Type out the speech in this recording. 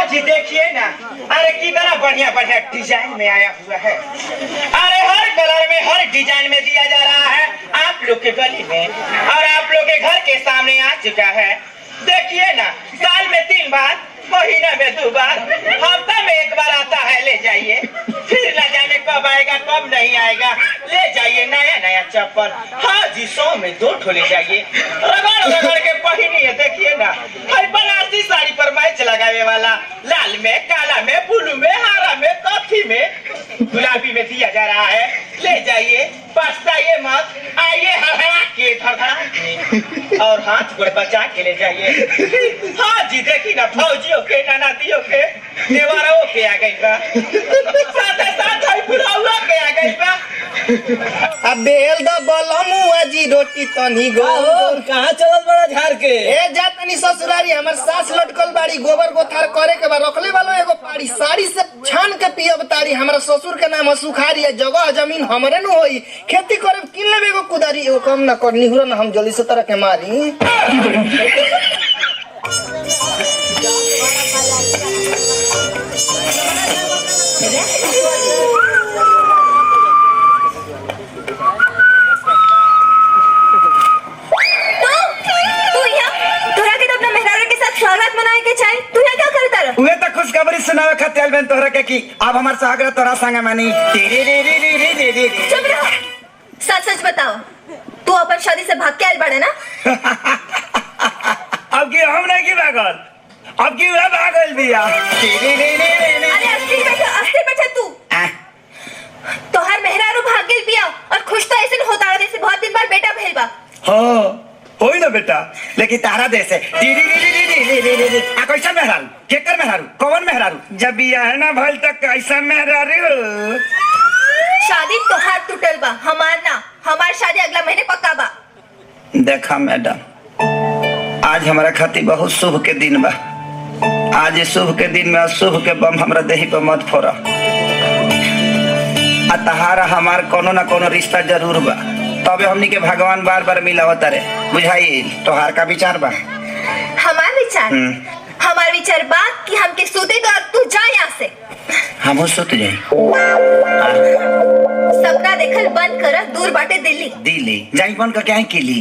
जी देखिए ना, अरे कितना बढ़िया बढ़िया डिजाइन में आया हुआ है। अरे हर कलर में हर डिजाइन में दिया जा रहा है आप लोग के गली में और आप लोग के घर के सामने आ चुका है। देखिए ना, साल में 3 बार, महीना में 2 बार, हफ्ता में 1 बार आता है। ले जाइए, फिर न जाने कब आएगा कब नहीं आएगा। ले जाइए नया नया चप्पल। हाँ जी, 100 में 2 ठो ले जाइए, रगड़ रगड़ के पहनिए। देखिए ना, हर बनारसी साड़ी पर मैच लगावे वाला, लाल में, काला में, ब्लू में, हरा में, कॉफी में, गुलाबी में दिया जा रहा है। ले जाइए, पछताइए मत, आइए हड़हड़ा के धड़धड़ा के और हाथ गोड़ बचा के ले जाइए। हाँ जी देखी ना, फौजियों के, नानादियों के, देवरों के आ गई बा, साथ साथ है बुढ़ाउआ के आ गई बा। अब बेल द बलमुआ जी रोटी तनी गो कहाँ चलत बड़ा झाड़ के? ए जा तनी ससुरारी, हमर सास लटकल बाड़ी, गोबर गोथार करे के बाद रखले वालो एगो पाड़ी, साड़ी से छान के पियब ताड़ी। हमरा ससुर के नाम सुखारी है, जगह जमीन हमरे न होई, खेती करे किन लेबे एगो कुदारी, एगो कम ना करनी हुरा ना, हम जल्दी से तरह के मारी। खुशखबरी सुनावे खातिर बन तोहरा के कि अब हमार सागर तोरा संग मानी। चुप रहो, सच सच बताओ, तू अपन शादी से भाग के आइल बाड़े ना? अब की हम नहीं की भागल, अब की वह भागल बिया। अरे अस्थिर बैठा तू। तोहर मेहरारू भाग गेल बिया और खुश तो ऐसे होता रहे जैसे बहुत दिन बाद बेटा भेल बा। हाँ होई ना बेटा, लेकिन तारा देश है कैसा मेहरारू, केकर मेहरारू, कौन मेहरारू, जब बिया है ना भल तक कैसा मेहरारू। शादी तोहार टूटल बा, हमार ना, हमार शादी अगला महीने पक्का बा। देखा मैडम, आज हमारा खातिर बहुत शुभ के दिन बा। आज शुभ के दिन में अशुभ के बम हमरा देही पर मत फोड़ा। तहारा हमार कोनो ना कोनो रिश्ता जरूर बा, तबे हमनी के भगवान बार बार मिलावत रे, बुझाई। तोहार का विचार बा? हमार विचार? हमार विचार बा कि हमके सूते दो और तू जा यहाँ से। हम सुत जाई। सपना देखल बंद कर, दूर बाटे दिल्ली। दिल्ली जाई बन का क्या किली।